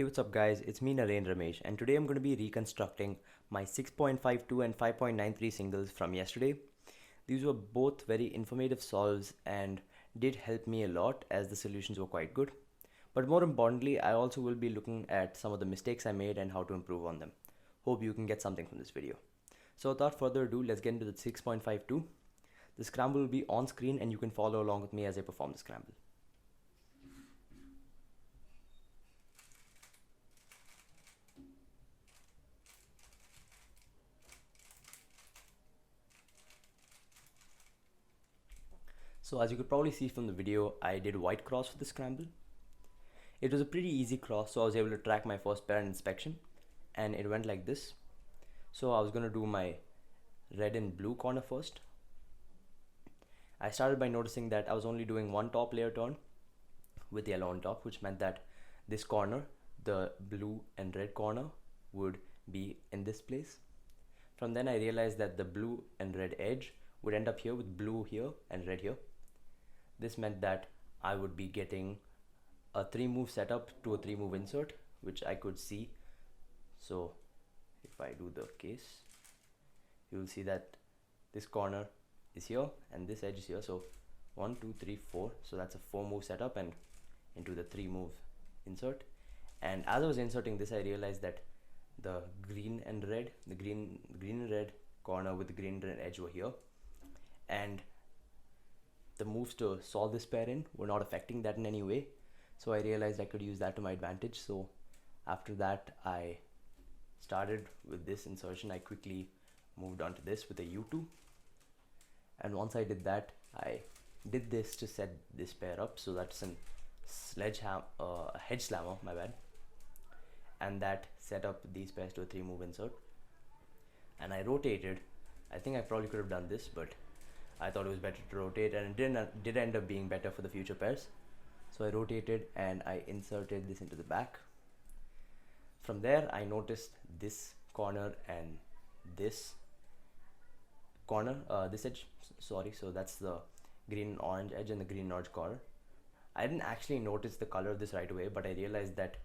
Hey, what's up guys, it's me Naren Ramesh and today I'm going to be reconstructing my 6.52 and 5.93 singles from yesterday. These were both very informative solves and did help me a lot as the solutions were quite good. But more importantly, I also will be looking at some of the mistakes I made and how to improve on them. Hope you can get something from this video. So without further ado, let's get into the 6.52. The scramble will be on screen and you can follow along with me as I perform the scramble. So as you could probably see from the video, I did white cross for the scramble. It was a pretty easy cross, so I was able to track my first pair in inspection, and it went like this. So I was going to do my red and blue corner first. I started by noticing that I was only doing one top layer turn with yellow on top, which meant that this corner, the blue and red corner, would be in this place. From then I realized that the blue and red edge would end up here with blue here and red here. This meant that I would be getting a 3-move setup to a 3-move insert, which I could see. So if I do the case, you will see that this corner is here and this edge is here. So 1, 2, 3, 4. So that's a 4-move setup and into the 3-move insert. And as I was inserting this, I realized that the green and red corner with the green and red edge were here, and the moves to solve this pair in were not affecting that in any way. So I realized I could use that to my advantage. So after that, I started with this insertion. I quickly moved on to this with a U2, and once I did that, I did this to set this pair up. So that's an sledgehammer, hedge slammer, my bad, and that set up these pairs to a 3-move insert. And I rotated. I think I probably could have done this, but I thought it was better to rotate, and it did end up being better for the future pairs. So I rotated and I inserted this into the back. From there, I noticed this corner and this corner, this edge, sorry, so that's the green and orange edge and the green and orange corner. I didn't actually notice the color of this right away, but I realized that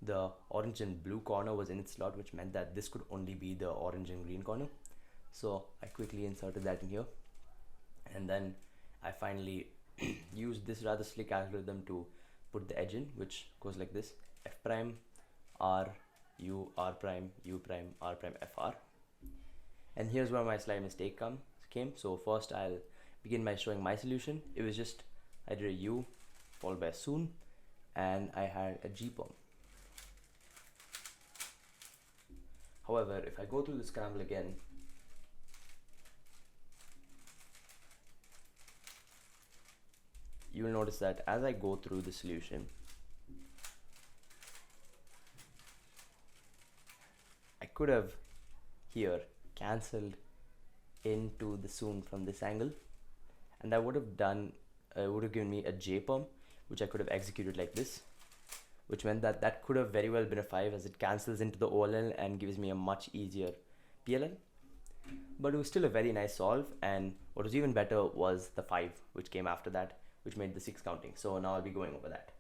the orange and blue corner was in its slot, which meant that this could only be the orange and green corner. So I quickly inserted that in here, and then I finally used this rather slick algorithm to put the edge in, which goes like this: F prime, R, U, R prime, U prime, R prime, F, R. And here's where my slight mistake came. So first I'll begin by showing my solution. It was just, I did a U followed by a soon, and I had a G perm. However, if I go through the scramble again, you will notice that as I go through the solution, I could have here cancelled into the soon from this angle, and that would have given me a J perm, which I could have executed like this, which meant that that could have very well been a 5, as it cancels into the OLL and gives me a much easier PLL. But it was still a very nice solve, and what was even better was the 5 which came after that, which made the 6 counting. So now I'll be going over that.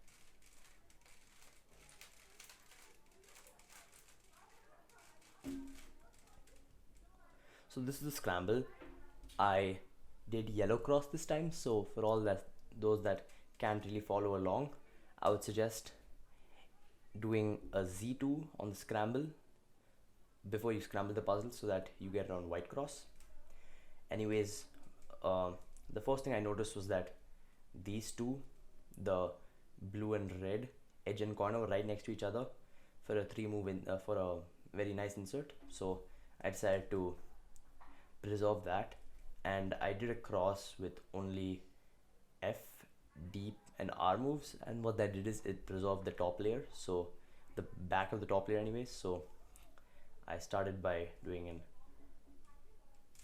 So this is the scramble. I did yellow cross this time, so for all those that can't really follow along, I would suggest doing a Z2 on the scramble before you scramble the puzzle, so that you get around white cross. Anyways, the first thing I noticed was that these two, the blue and red edge and corner, were right next to each other for a 3-move for a very nice insert. So I decided to preserve that, and I did a cross with only F, D and R moves, and what that did is it preserved the top layer, so the back of the top layer anyways. So I started by doing an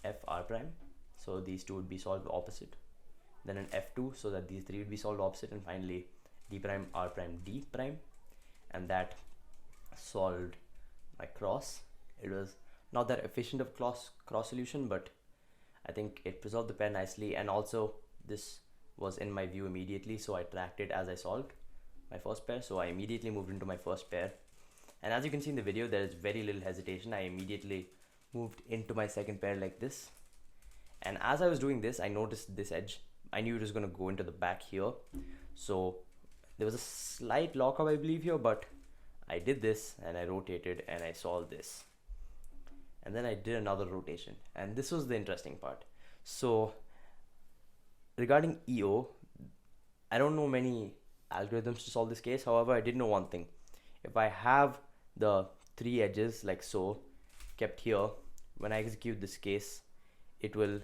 F, R prime, so these two would be solved opposite, then an F2 so that these three would be solved opposite, and finally D prime, R prime, D prime, and that solved my cross. It was not that efficient of cross solution, but I think it preserved the pair nicely, and also this was in my view immediately, so I tracked it as I solved my first pair. So I immediately moved into my first pair, And as you can see in the video, there is very little hesitation. I immediately moved into my second pair like this. And as I was doing this, I noticed this edge. I knew it was going to go into the back here. So there was a slight lockup, I believe, here, but I did this and I rotated and I saw this. And then I did another rotation. And this was the interesting part. So regarding EO, I don't know many algorithms to solve this case. However, I did know one thing. If I have the three edges like so kept here, when I execute this case, it will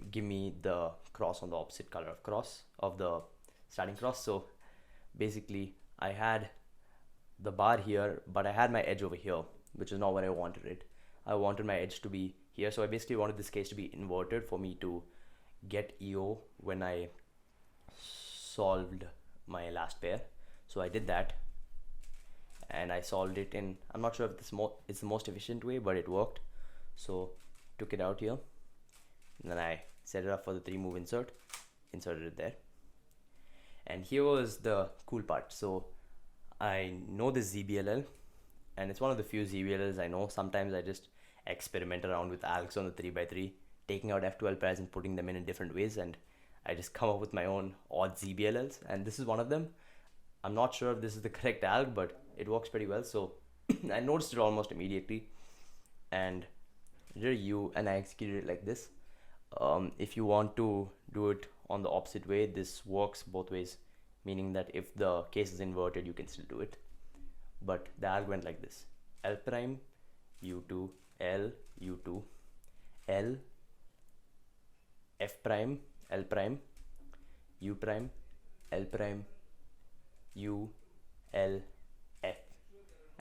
give me the cross on the opposite color of cross of the starting cross. So basically I had the bar here, but I had my edge over here, which is not what I wanted it. I wanted my edge to be here. So I basically wanted this case to be inverted for me to get EO when I solved my last pair. So I did that and I solved it in, I'm not sure if it's the most efficient way, but it worked. So took it out here and then I set it up for the 3-move insert, inserted it there. And here was the cool part. So I know this ZBLL and it's one of the few ZBLLs I know. Sometimes I just experiment around with algs on the 3x3, taking out F12 pairs and putting them in different ways, and I just come up with my own odd ZBLLs, and this is one of them. I'm not sure if this is the correct alg, but it works pretty well. So I noticed it almost immediately and did a U and I executed it like this. If you want to do it on the opposite way, this works both ways, meaning that if the case is inverted, you can still do it. But the alg went like this: L prime, U2, L, U2, L, F prime, L prime, U prime, L prime, U, L, F,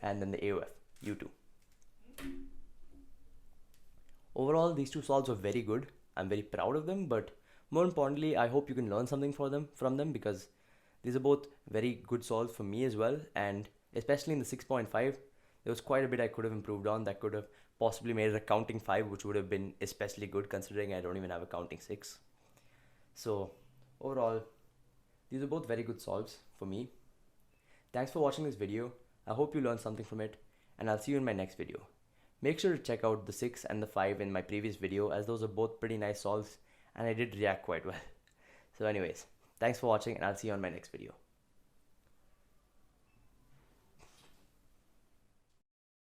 and then the AOF, U2. Overall, these two solves were very good. I'm very proud of them, but more importantly, I hope you can learn something from them because these are both very good solves for me as well. And especially in the 6.5, there was quite a bit I could have improved on that could have possibly made it a counting 5, which would have been especially good considering I don't even have a counting 6. So overall, these are both very good solves for me. Thanks for watching this video. I hope you learned something from it, and I'll see you in my next video. Make sure to check out the 6 and the 5 in my previous video, as those are both pretty nice solves and I did react quite well. So anyways, thanks for watching and I'll see you on my next video.